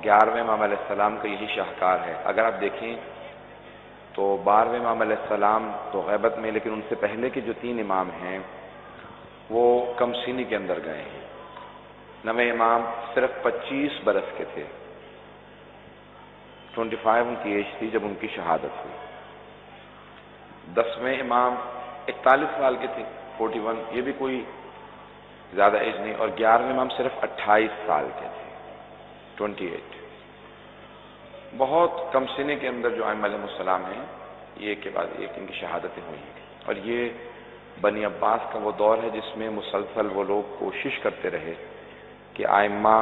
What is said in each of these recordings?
11ویں امام علیہ السلام کا یہی شاہکار ہے۔ اگر آپ دیکھیں تو 12ویں امام علیہ السلام تو غیبت میں، لیکن ان سے پہلے کے جو 3 امام ہیں وہ کم سینی کے اندر گئے ہیں۔ 9ویں امام صرف 25 برس کے تھے، 25 ان کی ایج تھی جب ان کی شہادت ہوئی۔ 10ویں امام 41 سال کے تھے، 41، یہ بھی کوئی زیادہ ایج نہیں، اور 11ویں امام صرف 28 سال کے تھے، 28۔ بہت کم سنے کے اندر جو ائمہ علیہ السلام ہیں، یہ ایک کے بعد ایک ان کی شہادتیں ہوئی ہیں، اور یہ بنی عباس کا وہ دور ہے جس میں مسلسل وہ لوگ کوشش کرتے رہے کہ ائمہ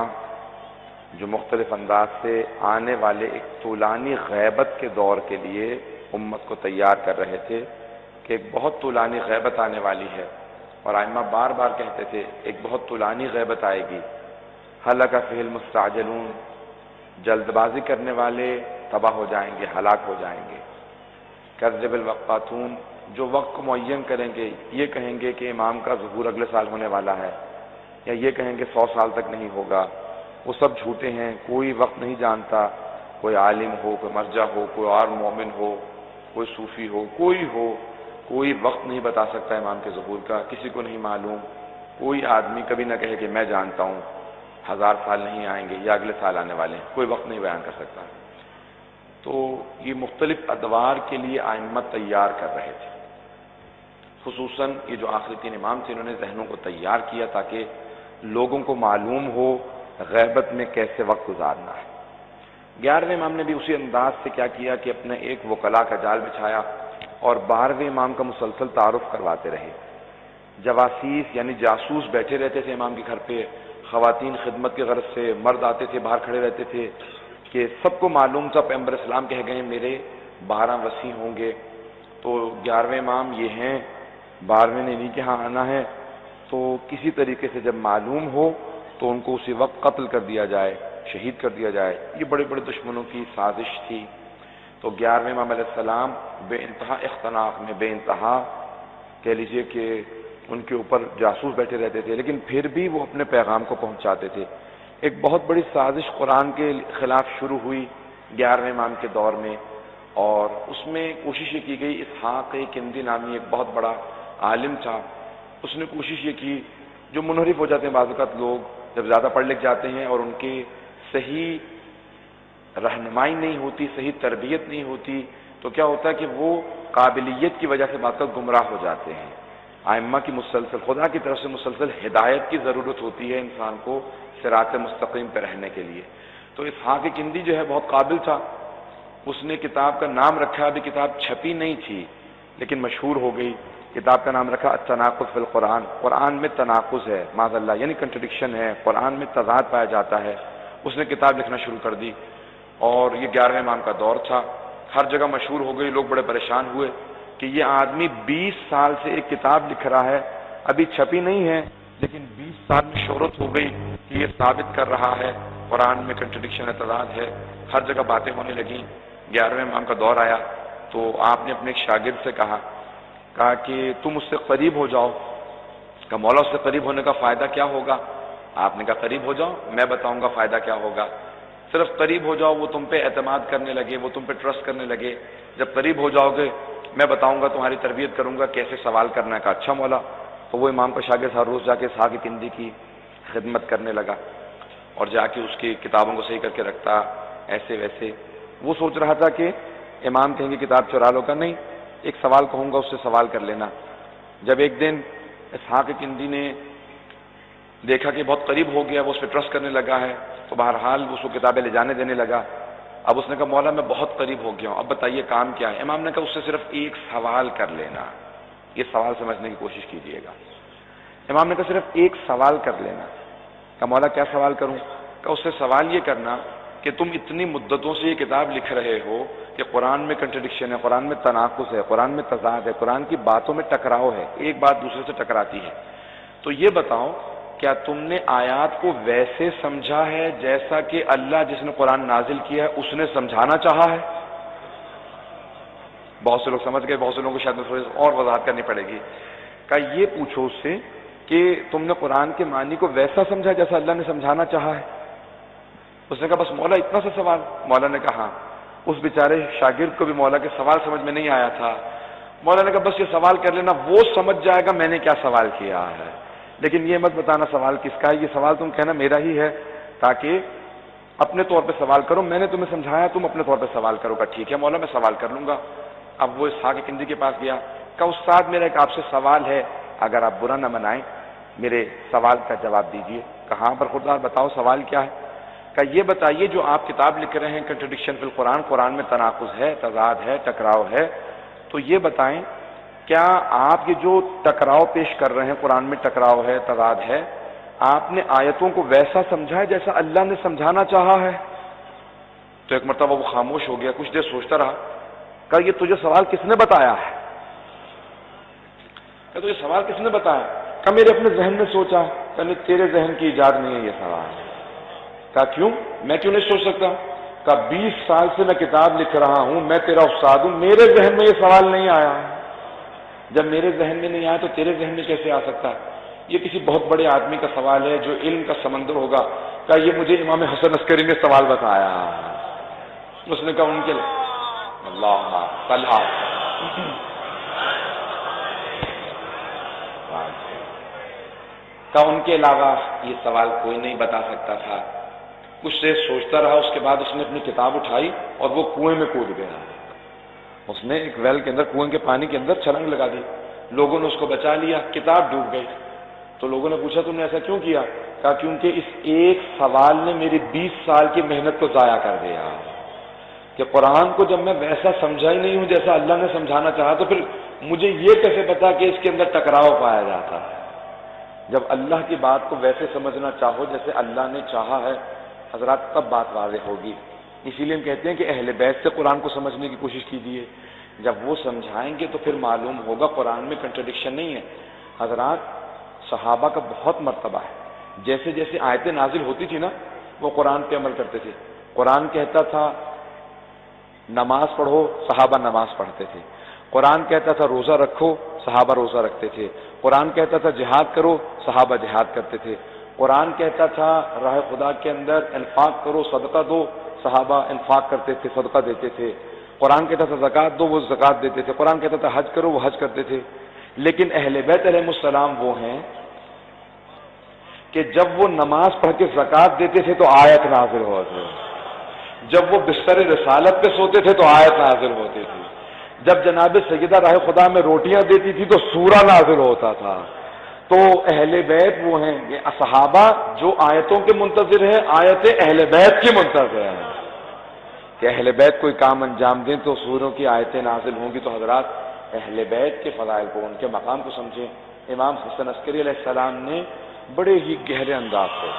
جو مختلف انداز سے آنے والے ایک طولانی غیبت کے دور کے لیے امت کو تیار کر رہے تھے کہ ایک بہت طولانی غیبت آنے والی ہے، اور ائمہ بار بار کہتے تھے ایک بہت طولانی غیبت آئے گی، ہلک فیہ المستعجلون، جلد بازی کرنے والے تباہ ہو جائیں گے، ہلاک ہو جائیں گے، کذب الوقاتون، جو وقت کو معین کریں گے، یہ کہیں گے کہ امام کا ظہور اگلے سال ہونے والا ہے، یا یہ کہیں گے 100 سال تک نہیں ہوگا، وہ سب جھوٹے ہیں، کوئی وقت نہیں جانتا، کوئی عالم ہو، کوئی مرجع ہو، کوئی اور مومن ہو، کوئی صوفی ہو، کوئی وقت نہیں بتا سکتا امام کے ظہور کا، کسی کو نہیں معلوم، کوئی آدمی کبھی نہ کہے کہ میں جانتا ہوں 1000 سال نہیں آئیں گے یا اگلے سال آنے والے ہیں، کوئی وقت نہیں بیان کر سکتا۔ تو یہ مختلف ادوار کے لیے ائمہ تیار کر رہے تھے، خصوصاً یہ جو آخری 3 امام تھے انہوں نے ذہنوں کو تیار کیا تاکہ لوگوں کو معلوم ہو غیبت میں کیسے وقت گزارنا ہے۔ 11ویں امام نے بھی اسی انداز سے کیا کیا کہ اپنے ایک وکلا کا جال بچھایا اور 12ویں امام کا مسلسل تعارف کرواتے رہے۔ جواسیس یعنی جاسوس بیٹھے رہتے تھے امام کے گھر پہ، خواتین خدمت کی غرض سے، مرد آتے تھے باہر کھڑے رہتے تھے کہ سب کو معلوم تھا پیغمبر اسلام کہہ گئے میرے 12 وصی ہوں گے، تو 11ویں امام یہ ہیں، 12ویں نے انہیں کے ہاں آنا ہے، تو کسی طریقے سے جب معلوم ہو تو ان کو اسی وقت قتل کر دیا جائے، شہید کر دیا جائے۔ یہ بڑے بڑے دشمنوں کی سازش تھی۔ تو 11ویں امام علیہ السلام بے انتہا اختناق میں، بے انتہا کہہ لیجئے کہ ان کے اوپر جاسوس بیٹھے رہتے تھے، لیکن پھر بھی وہ اپنے پیغام کو پہنچاتے تھے۔ ایک بہت بڑی سازش قرآن کے خلاف شروع ہوئی 11ویں امام کے دور میں، اور اس میں کوشش یہ کی گئی، اسحاق کندی نامی ایک بہت بڑا عالم تھا، اس نے کوشش یہ کی، جو منحرف ہو جاتے ہیں بعض اوقات لوگ جب زیادہ پڑھ لکھ جاتے ہیں اور ان کی صحیح رہنمائی نہیں ہوتی، صحیح تربیت نہیں ہوتی، تو کیا ہوتا ہے کہ وہ قابلیت کی وجہ سے بعض اوقات گمراہ ہو جاتے ہیں۔ ائمہ کی مسلسل خدا کی طرف سے مسلسل ہدایت کی ضرورت ہوتی ہے انسان کو صراط مستقیم پہ رہنے کے لیے۔ تو اسحاق کندی جو ہے بہت قابل تھا، اس نے کتاب کا نام رکھا، ابھی کتاب چھپی نہیں تھی لیکن مشہور ہو گئی، کتاب کا نام رکھا التناقض فی القرآن، قرآن میں تناقض ہے معاذ اللہ، یعنی کنٹرڈکشن ہے، قرآن میں تضاد پایا جاتا ہے۔ اس نے کتاب لکھنا شروع کر دی، اور یہ 11ویں امام کا دور تھا، ہر جگہ مشہور ہو گئی، لوگ بڑے پریشان ہوئے کہ یہ آدمی 20 سال سے ایک کتاب لکھ رہا ہے، ابھی چھپی نہیں ہے لیکن 20 سال میں شہرت ہو گئی کہ یہ ثابت کر رہا ہے قرآن میں کنٹرڈکشن ہے، تضاد ہے، ہر جگہ باتیں ہونے لگیں۔ 11ویں امام کا دور آیا تو آپ نے اپنے ایک شاگرد سے کہا کہ تم اس سے قریب ہو جاؤ، کہ مولا اس سے قریب ہونے کا فائدہ کیا ہوگا؟ آپ نے کہا قریب ہو جاؤ، میں بتاؤں گا فائدہ کیا ہوگا۔ صرف قریب ہو جاؤ، وہ تم پہ اعتماد کرنے لگے، وہ تم پہ ٹرسٹ کرنے لگے، جب قریب ہو جاؤ گے میں بتاؤں گا، تمہاری تربیت کروں گا کیسے سوال کرنا ہے۔ اچھا مولا، تو وہ امام کا شاگرد ہر روز جا کے اسحاق کندی کی خدمت کرنے لگا اور جا کے اس کی کتابوں کو صحیح کر کے رکھتا، ایسے ویسے۔ وہ سوچ رہا تھا کہ امام کہیں گے کتاب چرا لو، کا نہیں، ایک سوال کہوں گا اس سے سوال کر لینا۔ جب ایک دن اسحاق کندی نے دیکھا کہ بہت قریب ہو گیا، وہ اس پہ ٹرسٹ کرنے لگا ہے، تو بہرحال اس کو کتابیں لے جانے دینے لگا۔ اب اس نے کہا مولا میں بہت قریب ہو گیا ہوں، اب بتائیے کام کیا ہے؟ امام نے کہا اس سے صرف ایک سوال کر لینا، یہ سوال سمجھنے کی کوشش کیجیے گا۔ امام نے کہا صرف ایک سوال کر لینا۔ کہا مولا کیا سوال کروں؟ کہا اس سے سوال یہ کرنا کہ تم اتنی مدتوں سے یہ کتاب لکھ رہے ہو کہ قرآن میں کنٹرڈکشن ہے، قرآن میں تناقض ہے، قرآن میں تضاد ہے، قرآن کی باتوں میں ٹکراؤ ہے، ایک بات دوسرے سے ٹکراتی ہے، تو یہ بتاؤ کیا تم نے آیات کو ویسے سمجھا ہے جیسا کہ اللہ جس نے قرآن نازل کیا ہے اس نے سمجھانا چاہا ہے؟ بہت سے لوگ سمجھ گئے، بہت سے لوگوں کو شاید تھوڑی اور وضاحت کرنی پڑے گی۔ کہا یہ پوچھو اس سے کہ تم نے قرآن کے معنی کو ویسا سمجھا جیسا اللہ نے سمجھانا چاہا ہے؟ اس نے کہا بس مولا اتنا سا سوال؟ مولا نے کہا ہاں۔ اس بیچارے شاگرد کو بھی مولا کے سوال سمجھ میں نہیں آیا تھا۔ مولا نے کہا بس یہ سوال کر لینا، وہ سمجھ جائے گا میں نے کیا سوال کیا ہے، لیکن یہ مت بتانا سوال کس کا ہے، یہ سوال تم کہنا میرا ہی ہے، تاکہ اپنے طور پہ سوال کرو، میں نے تمہیں سمجھایا تم اپنے طور پہ سوال کرو گا۔ ٹھیک ہے مولا میں سوال کر لوں گا۔ اب وہ اسحاق کندی کے پاس گیا، کہا استاد میرا ایک آپ سے سوال ہے، اگر آپ برا نہ منائیں میرے سوال کا جواب دیجئے۔ کہاں برخوردار بتاؤ سوال کیا ہے؟ کہ یہ بتائیے جو آپ کتاب لکھ رہے ہیں کنٹرڈکشن فی القرآن، قرآن میں تناقض ہے، تضاد ہے، ٹکراؤ ہے، تو یہ بتائیں کیا آپ یہ جو ٹکراؤ پیش کر رہے ہیں، قرآن میں ٹکراؤ ہے، تضاد ہے، آپ نے آیتوں کو ویسا سمجھا ہے جیسا اللہ نے سمجھانا چاہا ہے؟ تو ایک مرتبہ وہ خاموش ہو گیا، کچھ دیر سوچتا رہا، کہا یہ تجھے سوال کس نے بتایا ہے؟ کہ تجھے سوال کس نے بتایا؟ کہ میرے اپنے ذہن میں سوچا۔ کہ نہیں تیرے ذہن کی ایجاد نہیں ہے یہ سوال۔ کہا کیوں؟ میں کیوں نہیں سوچ سکتا؟ کہ 20 سال سے میں کتاب لکھ رہا ہوں، میں تیرا استاد ہوں، میرے ذہن میں یہ سوال نہیں آیا۔ جب میرے ذہن میں نہیں آیا تو تیرے ذہن میں کیسے آ سکتا ہے؟ یہ کسی بہت بڑے آدمی کا سوال ہے جو علم کا سمندر ہوگا۔ کہ یہ مجھے امام حسن عسکری نے سوال بتایا۔ اس نے کہا ان کے اللہ طلحہ ان کے علاوہ یہ سوال کوئی نہیں بتا سکتا تھا۔ کچھ دیر سوچتا رہا، اس کے بعد اس نے اپنی کتاب اٹھائی اور وہ کنویں میں کود گیا۔ اس نے ایک ویل کے اندر، کنویں کے پانی کے اندر چھلانگ لگا دی، لوگوں نے اس کو بچا لیا، کتاب ڈوب گئی۔ تو لوگوں نے پوچھا تم نے ایسا کیوں کیا؟ کہا کیونکہ اس ایک سوال نے میری 20 سال کی محنت کو ضائع کر دیا، کہ قرآن کو جب میں ویسا سمجھا ہی نہیں ہوں جیسا اللہ نے سمجھانا چاہا تو پھر مجھے یہ کیسے پتا کہ اس کے اندر ٹکراؤ پایا جاتا ہے؟ جب اللہ کی بات کو ویسے سمجھنا چاہو جیسے اللہ نے چاہا ہے حضرات، تب بات واضح ہوگی۔ اسی لیے ہم کہتے ہیں کہ اہل بیت سے قرآن کو سمجھنے کی کوشش کیجیے، جب وہ سمجھائیں گے تو پھر معلوم ہوگا قرآن میں کنٹرڈکشن نہیں ہے۔ حضرات صحابہ کا بہت مرتبہ ہے، جیسے جیسے آیتیں نازل ہوتی تھی نا وہ قرآن پہ عمل کرتے تھے۔ قرآن کہتا تھا نماز پڑھو، صحابہ نماز پڑھتے تھے۔ قرآن کہتا تھا روزہ رکھو، صحابہ روزہ رکھتے تھے۔ قرآن کہتا تھا جہاد کرو، صحابہ جہاد کرتے تھے۔ قرآن کہتا تھا راہ خدا کے اندر انفاق کرو، صدقہ دو، صحابہ انفاق کرتے تھے، صدقہ دیتے تھے۔ قرآن کہتا تھا زکوٰۃ دو، وہ زکوٰۃ دیتے تھے۔ قرآن کہتا تھا حج کرو، وہ حج کرتے تھے۔ لیکن اہل بیت علیہ السلام وہ ہیں کہ جب وہ نماز پڑھ کے زکوٰۃ دیتے تھے تو آیت نازل ہوتی، جب وہ بستر رسالت پہ سوتے تھے تو آیت نازل ہوتی تھی، جب جناب سیدہ راہ خدا میں روٹیاں دیتی تھی تو سورہ نازل ہوتا تھا۔ تو اہل بیت وہ ہیں، یہ صحابہ جو آیتوں کے منتظر ہیں، آیتیں اہل بیت کی منتظر ہیں کہ اہل بیت کوئی کام انجام دیں تو سوروں کی آیتیں نازل ہوں گی۔ تو حضرات اہل بیت کے فضائل کو، ان کے مقام کو سمجھیں۔ امام حسن عسکری علیہ السلام نے بڑے ہی گہرے انداز سے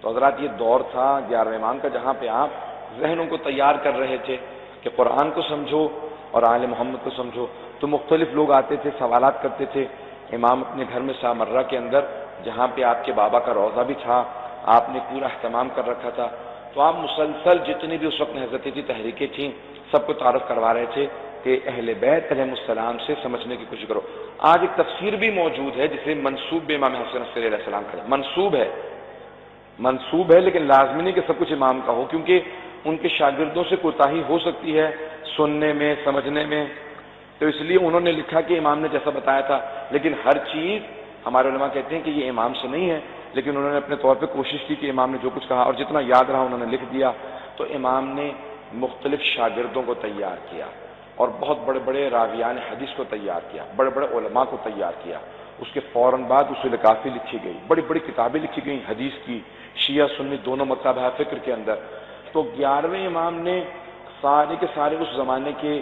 تو حضرات یہ دور تھا 11ویں امام کا جہاں پہ آپ ذہنوں کو تیار کر رہے تھے کہ قرآن کو سمجھو اور آل محمد کو سمجھو۔ تو مختلف لوگ آتے تھے، سوالات کرتے تھے۔ امام اپنے گھر میں سامرہ کے اندر جہاں پہ آپ کے بابا کا روضہ بھی تھا، آپ نے پورا اہتمام کر رکھا تھا، تو آپ مسلسل جتنی بھی اس وقت نہضتیں تھیں، تحریکیں تھیں، سب کو تعارف کروا رہے تھے کہ اہل بیت علیہ السلام سے سمجھنے کی کوشش کرو۔ آج ایک تفسیر بھی موجود ہے جسے منسوب امام حسن عسکری علیہ السلام کا منسوب ہے، لیکن لازمی نہیں کہ سب کچھ امام کا ہو، کیونکہ ان کے شاگردوں سے کوتاہی ہو سکتی ہے سننے میں، سمجھنے میں، تو اس لیے انہوں نے لکھا کہ امام نے جیسا بتایا تھا۔ لیکن ہر چیز ہمارے علماء کہتے ہیں کہ یہ امام سے نہیں ہے، لیکن انہوں نے اپنے طور پہ کوشش کی کہ امام نے جو کچھ کہا اور جتنا یاد رہا انہوں نے لکھ دیا۔ تو امام نے مختلف شاگردوں کو تیار کیا اور بہت بڑے بڑے راویان حدیث کو تیار کیا، بڑے بڑے علماء کو تیار کیا۔ اس کے فوراً بعد اصول کافی لکھی گئی، بڑی بڑی کتابیں لکھی گئیں حدیث کی، شیعہ سنی دونوں مکتب ہے فکر کے اندر۔ تو 11ویں امام نے سارے کے سارے اس زمانے کے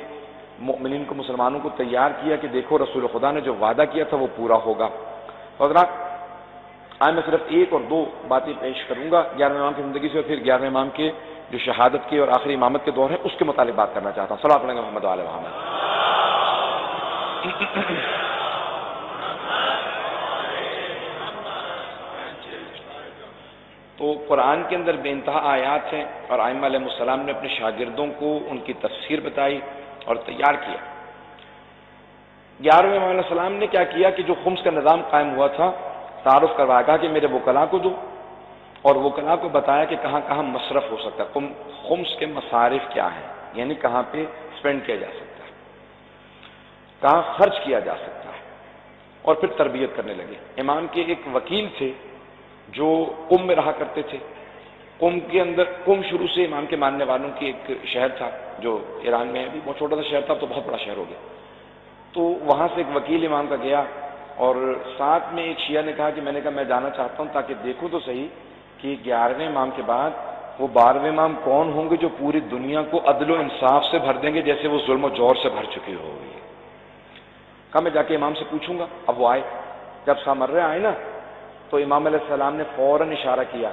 مؤمنین کو، مسلمانوں کو تیار کیا کہ دیکھو رسول خدا نے جو وعدہ کیا تھا وہ پورا ہوگا۔ حضرات آج میں صرف ایک اور دو باتیں پیش کروں گا 11ویں امام کی زندگی سے، اور پھر 11ویں امام کے جو شہادت کے اور آخری امامت کے دور ہیں اس کے متعلق بات کرنا چاہتا ہوں۔ صلوات علی محمد وعلی محمد۔ تو قرآن کے اندر بے انتہا آیات ہیں اور ائمہ علیہ السلام نے اپنے شاگردوں کو ان کی تفسیر بتائی اور تیار کیا۔ 11ویں امام علیہ السلام نے کیا کیا کہ جو خمس کا نظام قائم ہوا تھا تعارف کروایا، کہا کہ میرے وکلاء کو دو، اور وکلاء کو بتایا کہ کہاں کہاں مصرف ہو سکتا ہے، خمس کے مصارف کیا ہیں، یعنی کہاں پہ اسپینڈ کیا جا سکتا ہے، کہاں خرچ کیا جا سکتا ہے، اور پھر تربیت کرنے لگے۔ امام کے ایک وکیل تھے جو قم میں رہا کرتے تھے، قم کے اندر، قم شروع سے امام کے ماننے والوں کی ایک شہر تھا جو ایران میں ابھی بہت چھوٹا سا شہر تھا تو بہت بڑا شہر ہو گیا، تو وہاں سے ایک وکیل امام کا گیا، اور ساتھ میں ایک شیعہ نے کہا کہ میں نے کہا میں جانا چاہتا ہوں تاکہ دیکھوں تو صحیح کہ 11ویں امام کے بعد وہ 12ویں امام کون ہوں گے جو پوری دنیا کو عدل و انصاف سے بھر دیں گے جیسے وہ ظلم و جور سے بھر چکی ہوگی۔ کہا میں جا کے امام سے پوچھوں گا۔ اب وہ آئے، جب سامرے آئے نا تو امام علیہ السلام نے فوراً اشارہ کیا،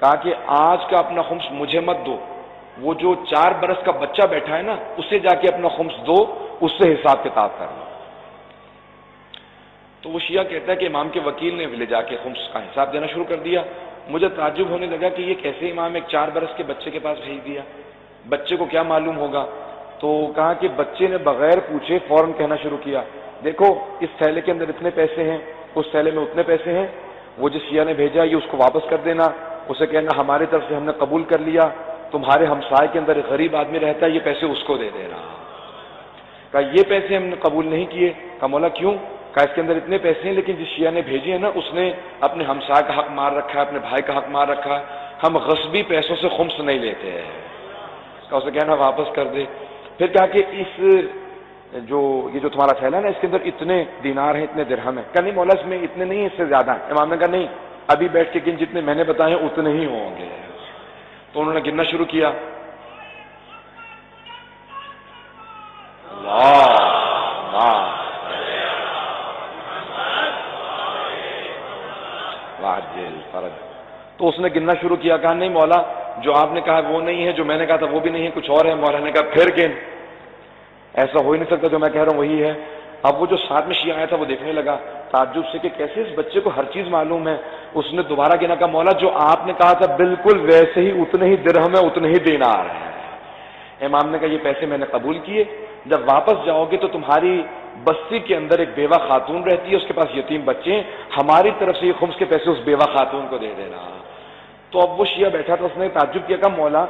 کہا کہ آج کا اپنا خمس مجھے مت دو، وہ جو 4 برس کا بچہ بیٹھا ہے نا اسے جا کے اپنا خمس دو، اس سے حساب کتاب کرنا۔ تو وہ شیعہ کہتا ہے کہ امام کے وکیل نے لے جا کے خمس کا حساب دینا شروع کر دیا۔ مجھے تعجب ہونے لگا کہ یہ کیسے امام ایک 4 برس کے بچے کے پاس بھیج دیا، بچے کو کیا معلوم ہوگا؟ تو کہا کہ بچے نے بغیر پوچھے فوراً کہنا شروع کیا، دیکھو اس تھیلے کے اندر اتنے پیسے ہیں، اس تھیلے میں اتنے پیسے ہیں، وہ جس شیعہ نے بھیجا یہ اس کو واپس کر دینا، اسے کہنا ہماری طرف سے ہم نے قبول کر لیا، تمہارے ہمسائے کے اندر ایک غریب آدمی رہتا ہے، یہ پیسے اس کو دے دینا۔ کہا یہ پیسے ہم نے قبول نہیں کیے۔ کہا مولا کیوں؟ کہا اس کے اندر اتنے پیسے ہیں لیکن جس شیعہ نے بھیجے ہیں نا اس نے اپنے ہمسائے کا حق مار رکھا ہے، اپنے بھائی کا حق مار رکھا ہے، ہم غصبی پیسوں سے خمس نہیں لیتے ہیں۔ کہا اسے کہنا واپس کر دے۔ پھر کہا کہ یہ جو تمہارا تھیلا ہے نا اس کے اندر اتنے دینار ہیں، اتنے درہم ہیں۔ کہا نہیں مولا اس میں اتنے نہیں، اس سے زیادہ ہیں۔ امام نے کہا نہیں، ابھی بیٹھ کے گن، جتنے میں نے بتائے ہیں اتنے ہی ہوں گے۔ تو انہوں نے گننا شروع کیا، تو اس نے گننا شروع کیا، کہا نہیں مولا جو آپ نے کہا وہ نہیں ہے، جو میں نے کہا تھا وہ بھی نہیں ہے، کچھ اور ہے۔ مولا نے کہا پھر گن، ایسا ہو ہی نہیں سکتا، جو میں کہہ رہا ہوں وہی ہے۔ اب وہ جو ساتھ میں شیعہ آیا تھا وہ دیکھنے لگا تعجب سے کہ کیسے اس بچے کو ہر چیز معلوم ہے۔ اس نے دوبارہ گنا، کہا مولا جو آپ نے کہا تھا بالکل ویسے ہی، اتنے ہی درہم ہے، اتنے ہی دینار ہیں۔ امام نے کہا یہ پیسے میں نے قبول کیے، جب واپس جاؤ گے تو تمہاری بستی کے اندر ایک بیوہ خاتون رہتی ہے، اس کے پاس یتیم بچے ہیں، ہماری طرف سے یہ خمس کے پیسے اس بیوہ خاتون کو دے دینا۔ تو اب وہ شیعہ بیٹھا تھا، اس نے تعجب کیا، کہا مولا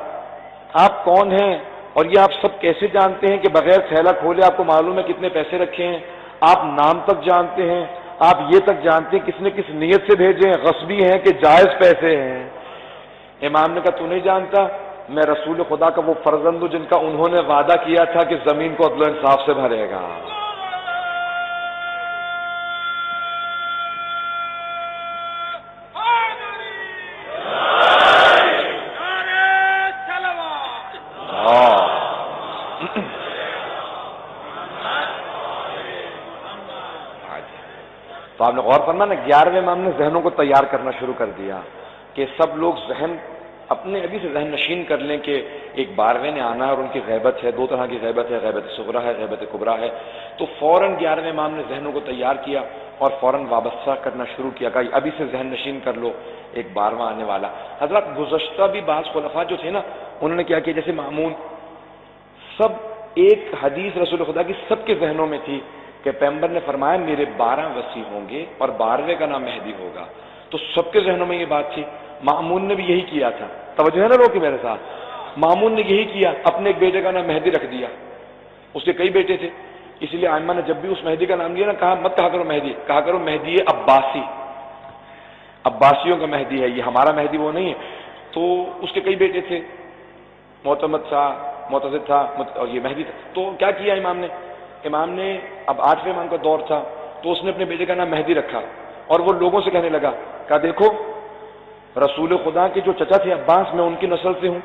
آپ کون ہیں اور یہ آپ سب کیسے جانتے ہیں کہ بغیر تھیلا کھولے آپ کو معلوم ہے کتنے پیسے رکھے ہیں؟ آپ نام تک جانتے ہیں، آپ یہ تک جانتے ہیں کس نے کس نیت سے بھیجے ہیں، غصبی ہیں کہ جائز پیسے ہیں؟ امام نے کہا تو نہیں جانتا، میں رسول خدا کا وہ فرزند ہوں جن کا انہوں نے وعدہ کیا تھا کہ زمین کو عدل و انصاف سے بھرے گا۔ تو آپ نے غور فرمایا نا، 11ویں امام نے ذہنوں کو تیار کرنا شروع کر دیا کہ سب لوگ ذہن اپنے ابھی سے ذہن نشین کر لیں کہ ایک 12ویں نے آنا ہے اور ان کی غیبت ہے، 2 طرح کی غیبت ہے، غیبت صغرا ہے، غیبت کبرا ہے۔ تو فوراً 11ویں امام نے ذہنوں کو تیار کیا اور فوراً وابستہ کرنا شروع کیا، کہ ابھی سے ذہن نشین کر لو ایک 12واں آنے والا۔ حضرات گزشتہ بھی بعض خلفاء جو تھے نا انہوں نے کیا کیا، جیسے مامون، سب ایک حدیث رسول خدا کی سب کے ذہنوں میں تھی کہ پیغمبر نے فرمایا میرے 12 وصی ہوں گے اور 12ویں کا نام مہدی ہوگا، تو سب کے ذہنوں میں یہ بات تھی۔ مامون نے بھی یہی کیا تھا، توجہ ہے نا لوگ میرے ساتھ، مامون نے یہی کیا، اپنے ایک بیٹے کا نام مہدی رکھ دیا، اس کے کئی بیٹے تھے، اس لیے ائمہ نے جب بھی اس مہدی کا نام لیا نا کہا مت کہا کرو مہدی، کہا کرو مہدی عباسی، عباسیوں کا مہدی ہے، یہ ہمارا مہدی وہ نہیں ہے۔ تو اس کے کئی بیٹے تھے، معتمد تھا، معتزد تھا اور یہ مہدی تھا۔ تو کیا کیا امام نے اب 8ویں امام کا دور تھا تو اس نے اپنے بیٹے کا نام مہدی رکھا اور وہ لوگوں سے کہنے لگا، کہا دیکھو رسول خدا کے جو چچا تھے عباس، میں ان کی نسل سے ہوں،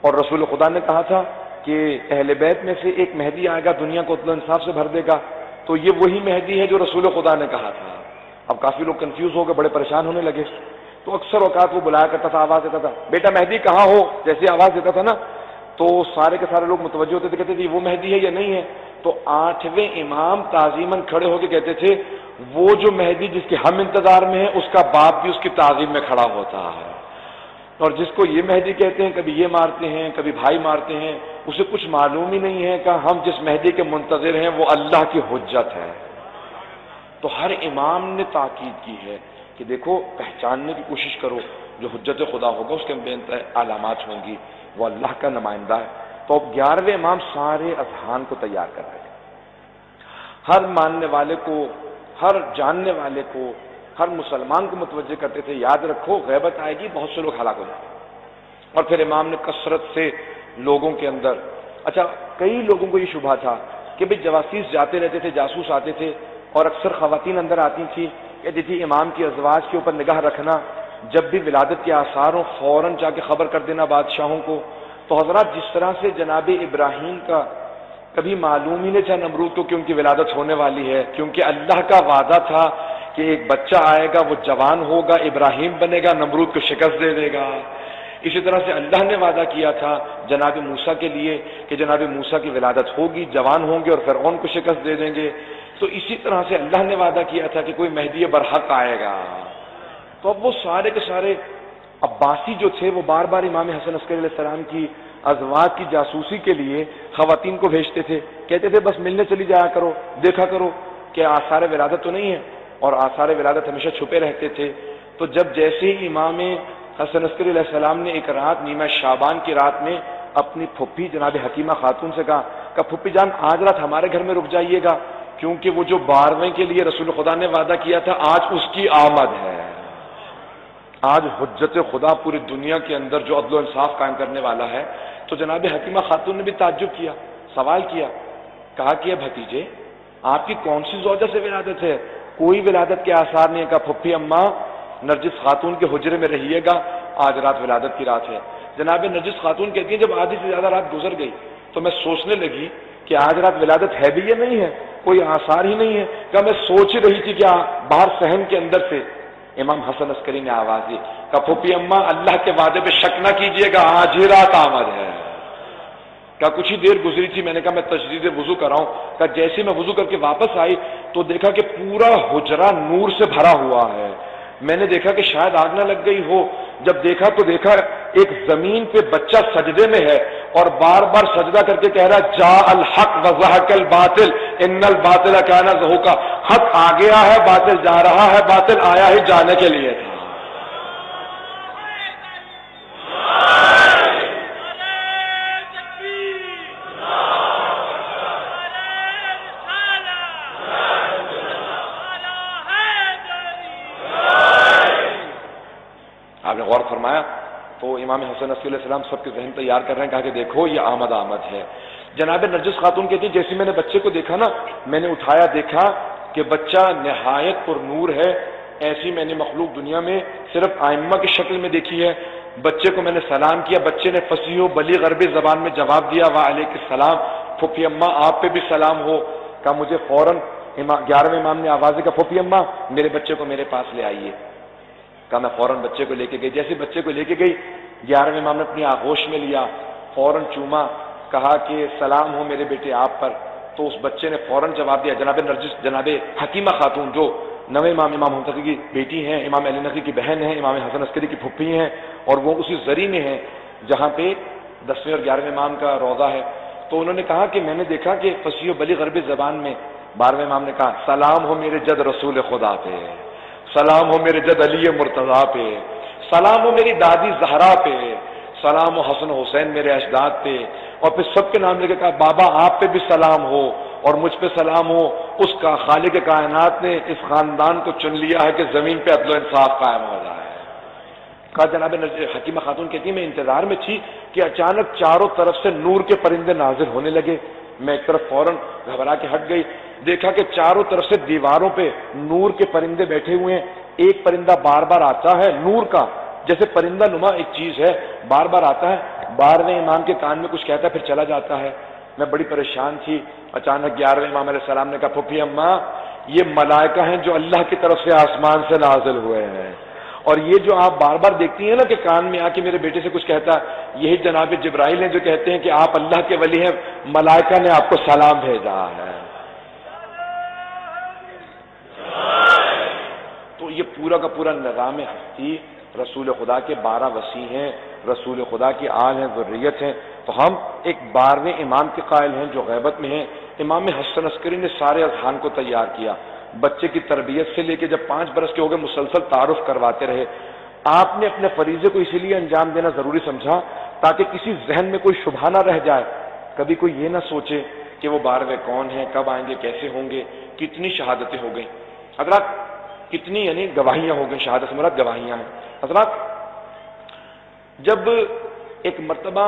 اور رسول خدا نے کہا تھا کہ اہل بیت میں سے ایک مہدی آئے گا دنیا کو عدل و انصاف سے بھر دے گا، تو یہ وہی مہدی ہے جو رسول خدا نے کہا تھا۔ اب کافی لوگ کنفیوز ہو گئے، بڑے پریشان ہونے لگے۔ تو اکثر اوقات وہ بلایا کرتا تھا، آواز دیتا تھا بیٹا مہدی کہاں ہو، جیسے آواز دیتا تھا نا تو سارے کے سارے لوگ متوجہ ہوتے تھے، کہتے تھے وہ مہدی ہے یا نہیں ہے؟ تو 8ویں امام تعظیماً کھڑے ہو کے کہتے تھے وہ جو مہدی جس کے ہم انتظار میں ہیں اس کا باپ بھی اس کی تعظیم میں کھڑا ہوتا ہے، اور جس کو یہ مہدی کہتے ہیں کبھی یہ مارتے ہیں کبھی بھائی مارتے ہیں، اسے کچھ معلوم ہی نہیں ہے کہ ہم جس مہدی کے منتظر ہیں وہ اللہ کی حجت ہے۔ تو ہر امام نے تاکید کی ہے کہ دیکھو پہچاننے کی کوشش کرو، جو حجت خدا ہوگا اس کے بے انتہا علامات ہوں گی، وہ اللہ کا نمائندہ ہے۔ تو اب 11ویں امام سارے اذہان کو تیار کر رہے ہیں، ہر ماننے والے کو، ہر جاننے والے کو، ہر مسلمان کو متوجہ کرتے تھے یاد رکھو غیبت آئے گی، بہت سے لوگ ہلاک ہو جائیں گے۔ اور پھر امام نے کثرت سے لوگوں کے اندر، اچھا کئی لوگوں کو یہ شبہ تھا کہ بھئی جواسیس جاتے رہتے تھے، جاسوس آتے تھے، اور اکثر خواتین اندر آتی تھیں، کہتی تھی امام کی ازواج کے اوپر نگاہ رکھنا، جب بھی ولادت کے آثار ہوں فوراً جا کے خبر کر دینا بادشاہوں کو۔ تو حضرات جس طرح سے جناب ابراہیم کا کبھی معلوم ہی نہیں تھا نمرود کو کہ ان کی ولادت ہونے والی ہے، کیونکہ اللہ کا وعدہ تھا کہ ایک بچہ آئے گا، وہ جوان ہوگا، ابراہیم بنے گا، نمرود کو شکست دے دے گا۔ اسی طرح سے اللہ نے وعدہ کیا تھا جناب موسیٰ کے لیے کہ جناب موسیٰ کی ولادت ہوگی، جوان ہوں گے اور فرعون کو شکست دے دیں گے۔ تو اسی طرح سے اللہ نے وعدہ کیا تھا کہ کوئی مہدی برحق آئے گا۔ تو اب وہ سارے کے سارے عباسی جو تھے وہ بار بار امام حسن عسکری علیہ السلام کی ازواج کی جاسوسی کے لیے خواتین کو بھیجتے تھے، کہتے تھے بس ملنے چلی جایا کرو، دیکھا کرو کہ آثار ولادت تو نہیں ہے، اور آثار ولادت ہمیشہ چھپے رہتے تھے۔ تو جب جیسے ہی امام حسن عسکری علیہ السلام نے ایک رات نیمہ شعبان کی رات میں اپنی پھپھی جناب حکیمہ خاتون سے کہا کہ پھپھی جان آج رات ہمارے گھر میں رک جائیے گا، کیونکہ وہ جو 12ویں کے لیے رسول خدا نے وعدہ کیا تھا آج اس کی آمد ہے۔ آج حجت خدا پوری دنیا کے اندر جو عدل و انصاف قائم کرنے والا ہے۔ تو جناب حکیمہ خاتون نے بھی تعجب کیا، سوال کیا، کہا کہ بھتیجے آپ کی کون سی زوجہ سے ولادت ہے؟ کوئی ولادت کے آثار نہیں ہے۔ کہا پھپھی اماں نرجس خاتون کے حجرے میں رہیے گا، آج رات ولادت کی رات ہے۔ جناب نرجس خاتون کہتی ہیں جب آدھی سے زیادہ رات گزر گئی تو میں سوچنے لگی کہ آج رات ولادت ہے بھی یا نہیں ہے، کوئی آثار ہی نہیں ہے۔ کہ میں سوچ رہی تھی کہ باہر صحن کے اندر سے امام حسن عسکری نے آواز دی کہ پھپھی اماں اللہ کے وعدے پہ شک نہ کیجیے گا، آج ہی رات آمد ہے۔ کہ کچھ ہی دیر گزری تھی، میں نے کہا میں تجدید وضو کراؤں۔ کہ جیسے میں وضو کر کے واپس آئی تو دیکھا کہ پورا حجرہ نور سے بھرا ہوا ہے۔ میں نے دیکھا کہ شاید آگ نہ لگ گئی ہو، جب دیکھا تو دیکھا ایک زمین پہ بچہ سجدے میں ہے اور بار بار سجدہ کر کے کہہ رہا جاء الحق وزہق الباطل ان الباطل کان زہوقا، حق آ گیا ہے، باطل جا رہا ہے، باطل آیا ہی جانے کے لیے تھا۔ آپ نے غور فرمایا؟ تو امام حسن عسکری علیہ السلام سب کے ذہن تیار کر رہے ہیں، کہا کہ دیکھو یہ آمد ہے۔ جناب نرجس خاتون کہتی ہیں جیسے میں نے بچے کو دیکھا نا، میں نے اٹھایا دیکھا کہ بچہ نہایت پر نور ہے، ایسی میں نے مخلوق دنیا میں صرف آئمہ کی شکل میں دیکھی ہے۔ بچے کو میں نے سلام کیا، بچے نے فصیح و بلیغ عربی زبان میں جواب دیا وعلیکم السلام، پھپھی اماں آپ پہ بھی سلام ہو۔ کہا مجھے فوراً 11ویں امام نے آواز دی کہ پھپھی اماں میرے بچے کو میرے پاس لے آئیے۔ کہا میں فوراً بچے کو لے کے گئی، جیسے بچے کو لے کے گئی 11ویں امام نے اپنی آغوش میں لیا، فوراً چوما، کہا کہ سلام ہو میرے بیٹے آپ پر۔ تو اس بچے نے فوراً جواب دیا، جناب نرجس، جناب حکیمہ خاتون جو 9ویں امام منتقی کی بیٹی ہیں، امام علی نقی کی بہن ہیں، امام حسن عسکری کی پھپھی ہیں، اور وہ اسی زری میں ہیں جہاں پہ 10ویں اور 11ویں امام کا روضہ ہے۔ تو انہوں نے کہا کہ میں نے دیکھا کہ فصیح و بلیغ عربی زبان میں 12ویں امام نے کہا سلام ہو میرے جد رسول خدا پہ، سلام ہو میرے جد علی مرتضیٰ پہ، سلام ہو میری دادی زہرا پہ، سلام ہو حسن حسین میرے اجداد پہ، اور پھر سب کے نام لے کے کہا بابا آپ پہ بھی سلام ہو اور مجھ پہ سلام ہو، اس کا خالق کائنات نے اس خاندان کو چن لیا ہے کہ زمین پہ عدل و انصاف قائم ہو جائے۔ کہا جناب حکیمہ خاتون کہتی ہے میں انتظار میں تھی کہ اچانک چاروں طرف سے نور کے پرندے نازل ہونے لگے، میں ایک طرف فوراً گھبرا کے ہٹ گئی، دیکھا کہ چاروں طرف سے دیواروں پہ نور کے پرندے بیٹھے ہوئے ہیں، ایک پرندہ بار بار آتا ہے نور کا، جیسے پرندہ نما ایک چیز ہے، بار بار آتا ہے، 12ویں امام کے کان میں کچھ کہتا ہے پھر چلا جاتا ہے۔ میں بڑی پریشان تھی، اچانک 11ویں امام علیہ السلام نے کہا پھپھی اماں یہ ملائکہ ہیں جو اللہ کی طرف سے آسمان سے نازل ہوئے ہیں، اور یہ جو آپ بار بار دیکھتی ہیں نا کہ کان میں آ کے میرے بیٹے سے کچھ کہتا ہے، یہی جناب جبرائیل ہیں جو کہتے ہیں کہ آپ اللہ کے ولی ہیں، ملائکہ نے آپ کو سلام بھیجا ہے۔ تو یہ پورا کا پورا نظام ہستی رسول خدا کے 12 وصی ہیں، رسول خدا کی آل ہیں، ذریت ہیں، تو ہم ایک 12ویں امام کے قائل ہیں جو غیبت میں ہیں۔ امام حسن عسکری نے سارے اذہان کو تیار کیا، بچے کی تربیت سے لے کے جب 5 برس کے ہو گئے مسلسل تعارف کرواتے رہے۔ آپ نے اپنے فریضے کو اسی لیے انجام دینا ضروری سمجھا تاکہ کسی ذہن میں کوئی شبہہ نہ رہ جائے، کبھی کوئی یہ نہ سوچے کہ وہ 12ویں کون ہیں، کب آئیں گے، کیسے ہوں گے۔ کتنی شہادتیں ہو گئیں حضرات، کتنی یعنی گواہیاں ہو گئیں، شہادت سے مراد گواہیاں ہیں حضرات۔ جب ایک مرتبہ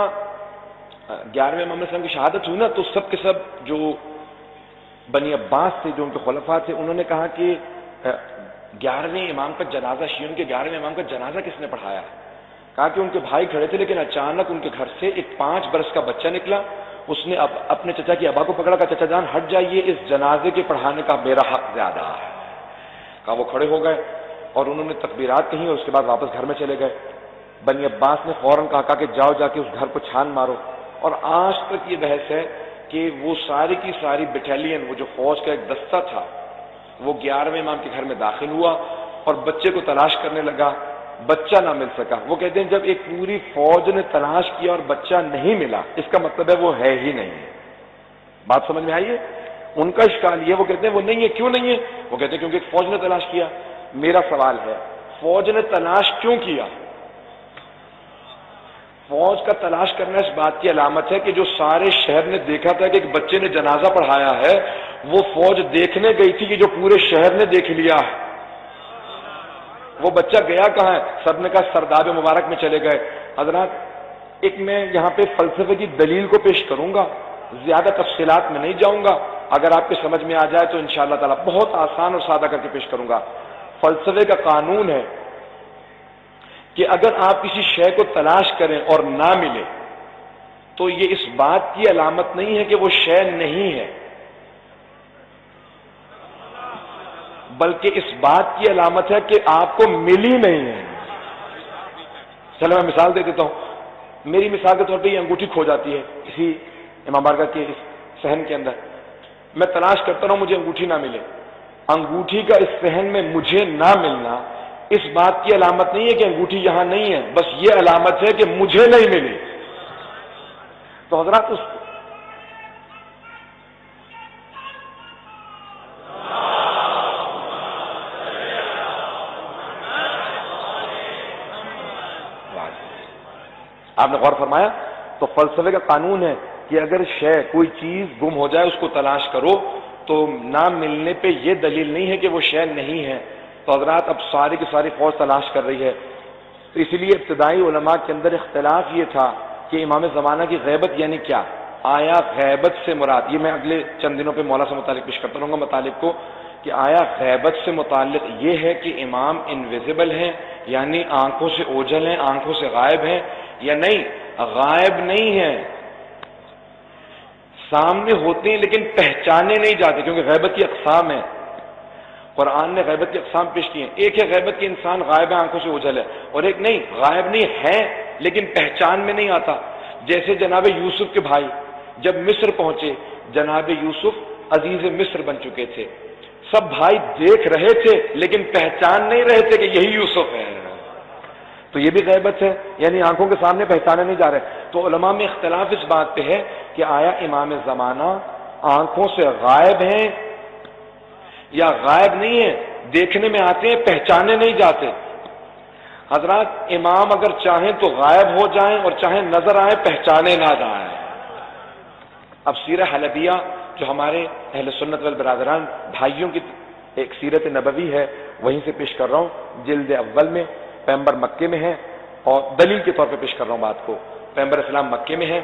11ویں امام علیہ السلام کی شہادت ہوئی نا، تو سب کے سب جو بنی عباس تھے، جو ان کے خلفاء تھے، انہوں نے کہا کہ 11ویں امام کا جنازہ، شیعوں کے 11ویں امام کا جنازہ کس نے پڑھایا؟ کہا کہ ان کے بھائی کھڑے تھے، لیکن اچانک ان کے گھر سے ایک 5 برس کا بچہ نکلا، اس نے اپنے چچا کی ابا کو پکڑا، کہا چچا جان ہٹ جائیے، اس جنازے کے پڑھانے کا میرا حق زیادہ ہے۔ کہا وہ کھڑے ہو گئے اور انہوں نے تکبیرات کہیں اور اس کے بعد واپس گھر میں چلے گئے۔ بنی عباس نے فوراً کہا کہ جاؤ جا کے اس گھر کو چھان مارو، اور آج تک یہ بحث ہے کہ وہ ساری کی ساری بٹالین، وہ جو فوج کا ایک دستہ تھا، وہ 11ویں امام کے گھر میں داخل ہوا اور بچے کو تلاش کرنے لگا، بچہ نہ مل سکا۔ وہ کہتے ہیں جب ایک پوری فوج نے تلاش کیا اور بچہ نہیں ملا، اس کا مطلب ہے وہ ہے ہی نہیں۔ بات سمجھ میں آئی ہے؟ ان کا اشکال یہ، وہ کہتے ہیں وہ نہیں ہے، کیوں نہیں ہے؟ وہ کہتے ہیں کیونکہ ایک فوج نے تلاش کیا۔ میرا سوال ہے، فوج نے تلاش کیوں کیا؟ فوج کا تلاش کرنا اس بات کی علامت ہے کہ جو سارے شہر نے دیکھا تھا کہ ایک بچے نے جنازہ پڑھایا ہے، وہ فوج دیکھنے گئی تھی کہ جو پورے شہر نے دیکھ لیا ہے۔ وہ بچہ گیا کہاں ہے؟ سب نے کہا سرداب مبارک میں چلے گئے۔ حضرات، ایک میں یہاں پہ فلسفے کی دلیل کو پیش کروں گا، زیادہ تفصیلات میں نہیں جاؤں گا، اگر آپ کے سمجھ میں آ جائے تو انشاءاللہ تعالی بہت آسان اور سادہ کر کے پیش کروں گا۔ فلسفے کا قانون ہے کہ اگر آپ کسی شے کو تلاش کریں اور نہ ملے تو یہ اس بات کی علامت نہیں ہے کہ وہ شے نہیں ہے، بلکہ اس بات کی علامت ہے کہ آپ کو ملی نہیں ہے۔ چلو میں مثال دے دیتا ہوں۔ میری مثال کے طور پہ یہ انگوٹھی کھو جاتی ہے کسی امام بارگاہ کے اس صحن کے اندر، میں تلاش کرتا رہا ہوں، مجھے انگوٹھی نہ ملے۔ انگوٹھی کا اس صحن میں مجھے نہ ملنا اس بات کی علامت نہیں ہے کہ انگوٹھی یہاں نہیں ہے، بس یہ علامت ہے کہ مجھے نہیں ملی۔ تو حضرات اس آپ نے غور فرمایا؟ تو فلسفے کا قانون ہے کہ اگر شے کوئی چیز گم ہو جائے، اس کو تلاش کرو، تو نہ ملنے پہ یہ دلیل نہیں ہے کہ وہ شے نہیں ہے۔ تو حضرات اب ساری کی ساری فوج تلاش کر رہی ہے، تو اسی لیے ابتدائی علماء کے اندر اختلاف یہ تھا کہ امام زمانہ کی غیبت یعنی کیا؟ آیا غیبت سے مراد، یہ میں اگلے چند دنوں پہ مولا سے متعلق پیش کرتا رہوں گا مطالب کو، کہ آیا غیبت سے متعلق یہ ہے کہ امام انویزیبل ہیں، یعنی آنکھوں سے اوجھل ہیں، آنکھوں سے غائب ہیں، یا نہیں غائب نہیں ہیں، سامنے ہوتے ہیں لیکن پہچانے نہیں جاتے، کیونکہ غیبت کی اقسام ہے، قرآن نے غیبت کی اقسام پیش کی ہیں۔ ایک ہے غیبت کے انسان غائب ہے، آنکھوں سے اوجھل ہے، اور ایک نہیں، غائب نہیں ہے لیکن پہچان میں نہیں آتا۔ جیسے جناب یوسف کے بھائی جب مصر پہنچے، جناب یوسف عزیز مصر بن چکے تھے، سب بھائی دیکھ رہے تھے لیکن پہچان نہیں رہے تھے کہ یہی یوسف ہے، تو یہ بھی غیبت ہے، یعنی آنکھوں کے سامنے پہچانے نہیں جا رہے۔ تو علماء میں اختلاف اس بات پہ ہے کہ آیا امام زمانہ آنکھوں سے غائب ہیں یا غائب نہیں ہیں، دیکھنے میں آتے ہیں، پہچانے نہیں جاتے۔ حضرات، امام اگر چاہیں تو غائب ہو جائیں اور چاہیں نظر آئیں، پہچانے نہ جائیں۔ اب سیرہ حلبیہ جو ہمارے اہل سنت والبرادران بھائیوں کی ایک سیرت نبوی ہے، وہیں سے پیش کر رہا ہوں، جلد اول میں، پیغمبر مکے میں ہے، اور دلیل کے طور پہ پیش کر رہا ہوں بات کو، پیغمبر اسلام مکے میں ہے۔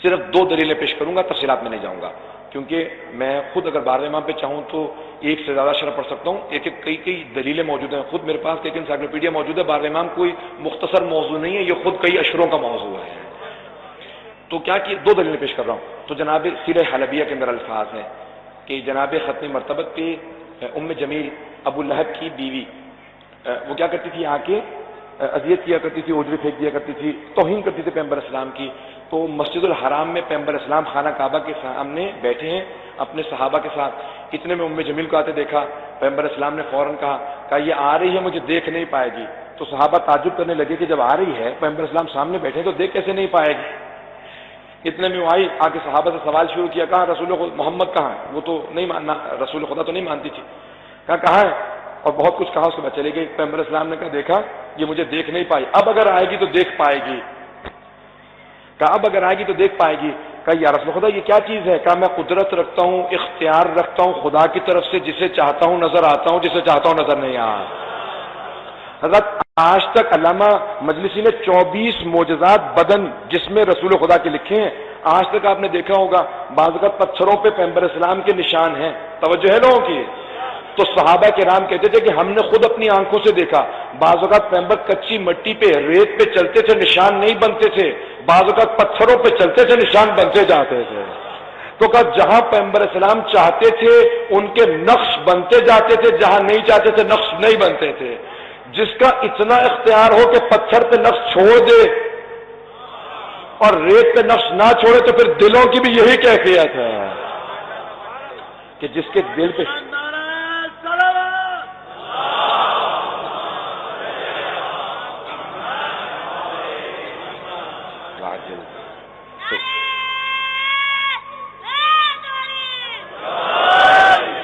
صرف 2 دلیلیں پیش کروں گا، تفصیلات میں نہیں جاؤں گا، کیونکہ میں خود اگر 12ویں امام پہ چاہوں تو ایک سے زیادہ شرح پڑھ سکتا ہوں، کئی دلیلیں موجود ہیں، خود میرے پاس ایک انسائکلوپیڈیا موجود ہے، 12ویں امام کوئی مختصر موضوع نہیں ہے، یہ خود کئی اشروں کا موضوع ہے۔ تو کیا کہ 2 دلیلیں پیش کر رہا ہوں۔ تو جناب سیرہ حلبیہ کے اندر الفاظ ہیں کہ جناب ختم مرتبت پہ ام جمیل ابو لہب کی بیوی، وہ کیا کرتی تھی، آ کے اذیت کیا کرتی تھی، اجرے پھینک دیا کرتی تھی، توہین کرتی تھی پیغمبر اسلام کی۔ تو مسجد الحرام میں پیغمبر اسلام خانہ کعبہ کے سامنے بیٹھے ہیں اپنے صحابہ کے ساتھ، اتنے میں ام جمیل کو آتے دیکھا، پیغمبر اسلام نے فوراً کہا یہ آ رہی ہے، مجھے دیکھ نہیں پائے گی، تو صحابہ تعجب کرنے لگے کہ جب آ رہی ہے پیغمبر اسلام سامنے بیٹھے تو دیکھ کیسے نہیں پائے گی. اتنے میں وہ آئی، آ کے صحابہ سے سوال شروع کیا، کہاں رسول محمد کہاں ہے؟ وہ تو نہیں ماننا، رسول خدا تو نہیں مانتی تھی. کہاں ہے؟ اور بہت کچھ کہا، اس کے بعد چلے گئے. پیغمبر اسلام نے کہا دیکھا یہ مجھے دیکھ نہیں پائی، اب اگر آئے گی تو دیکھ پائے گی. کہا اب اگر آئے گی تو دیکھ پائے گی. کہا یا رسول خدا یہ کیا چیز ہے؟ کہا میں قدرت رکھتا ہوں، اختیار رکھتا ہوں خدا کی طرف سے، جسے چاہتا ہوں نظر آتا ہوں، جسے چاہتا ہوں نظر نہیں آتا. حضرت آج تک علامہ مجلسی نے 24 معجزات بدن جسم رسول خدا کے لکھے ہیں. آج تک آپ نے دیکھا ہوگا بعض اوقات پتھروں پہ پیغمبر اسلام کے نشان ہیں. توجہ ہے لوگوں کی؟ تو صحابہ کرام کہتے تھے کہ ہم نے خود اپنی آنکھوں سے دیکھا. بعض اوقات پیغمبر کچی مٹی پہ، ریت پہ چلتے تھے، نشان نہیں بنتے تھے. بعض اوقات پتھروں پہ چلتے تھے، نشان بنتے جاتے تھے. تو کہا جہاں پیغمبر اسلام چاہتے تھے ان کے نقش بنتے جاتے تھے، جہاں نہیں چاہتے تھے نقش نہیں بنتے تھے. جس کا اتنا اختیار ہو کہ پتھر پہ نقش چھوڑ دے اور ریت پہ نقش نہ چھوڑے، تو پھر دلوں کی بھی یہی کیفیت ہے کہ جس کے دل پہ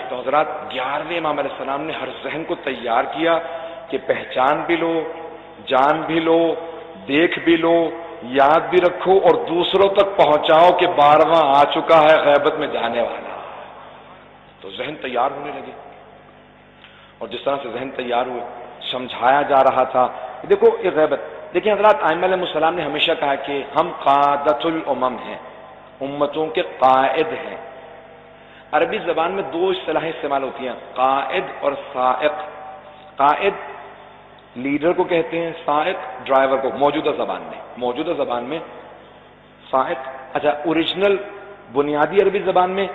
تو حضرات 11ویں امام علیہ السلام نے ہر ذہن کو تیار کیا کہ پہچان بھی لو، جان بھی لو، دیکھ بھی لو، یاد بھی رکھو اور دوسروں تک پہنچاؤ کہ 12واں آ چکا ہے، غیبت میں جانے والا. تو ذہن تیار ہونے لگے. اور جس طرح سے ذہن تیار ہوئے، سمجھایا جا رہا تھا. دیکھو یہ غیبت، دیکھیں حضرات ائمہ علیہ السلام نے ہمیشہ کہا کہ ہم قادۃ الامم ہیں، امتوں کے قائد ہیں. عربی زبان میں 2 اصطلاحیں استعمال ہوتی ہیں، قائد اور سائق. قائد لیڈر کو کہتے ہیں، سائق ڈرائیور کو. موجودہ زبان میں سائق. اچھا اوریجنل بنیادی عربی زبان میں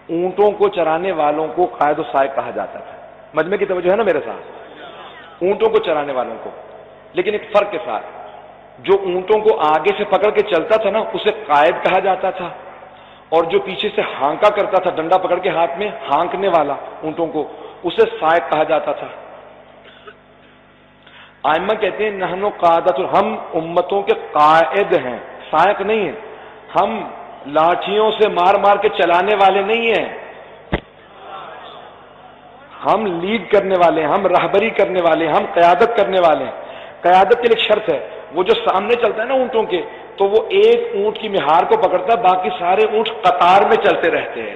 اونٹوں کو چرانے والوں کو قائد و سائق کہا جاتا تھا. مجمع کی توجہ ہے نا میرے ساتھ؟ اونٹوں کو چرانے والوں کو. لیکن ایک فرق کے ساتھ، جو اونٹوں کو آگے سے پکڑ کے چلتا تھا نا اسے قائد کہا جاتا تھا، اور جو پیچھے سے ہانکا کرتا تھا ڈنڈا پکڑ کے ہاتھ میں ہانکنے والا اونٹوں کو، اسے سائق کہا جاتا تھا. ائمہ کہتے ہیں نحن قادۃ، ہم امتوں کے قائد ہیں، سائق نہیں ہیں. ہم لاٹھیوں سے مار مار کے چلانے والے نہیں ہیں، ہم لیڈ کرنے والے ہیں، ہم رہبری کرنے والے ہیں، ہم قیادت کرنے والے ہیں. قیادت کے لیے ایک شرط ہے، وہ جو سامنے چلتا ہے نا اونٹوں کے، تو وہ ایک اونٹ کی مہار کو پکڑتا ہے، باقی سارے اونٹ قطار میں چلتے رہتے ہیں.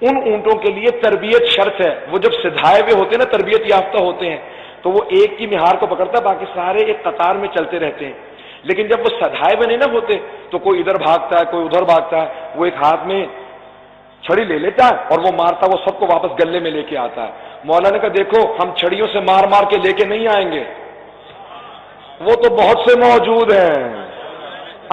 ان اونٹوں کے لیے تربیت شرط ہے. وہ جب سدھائے ہوئے ہوتے ہیں نا، تربیت یافتہ ہوتے ہیں، تو وہ ایک کی مہار کو پکڑتا ہے، باقی سارے ایک قطار میں چلتے رہتے ہیں. لیکن جب وہ سدھائے ہوئے نہیں نہ ہوتے تو کوئی ادھر بھاگتا ہے، کوئی ادھر بھاگتا ہے. وہ ایک ہاتھ میں چھڑی لے لیتا ہے اور وہ مارتا، وہ سب کو واپس گلے میں لے کے آتا ہے. مولانا نے کہا دیکھو ہم چھڑیوں سے مار مار کے لے کے نہیں آئیں گے، وہ تو بہت سے موجود ہیں.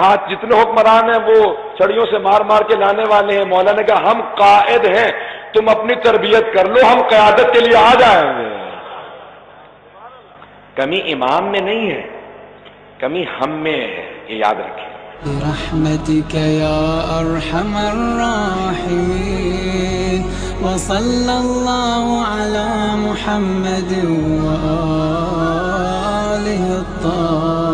آج جتنے حکمران ہیں وہ چھڑیوں سے مار مار کے لانے والے ہیں. مولانا نے کہا ہم قائد ہیں، تم اپنی تربیت کر لو، ہم قیادت کے لیے آ جائیں گے. کمی امام میں نہیں ہے، کمی ہم میں ہے، یہ یاد رکھیں. برحمتك يا أرحم الراحمين وصلى الله على محمد وآله الطاهرين.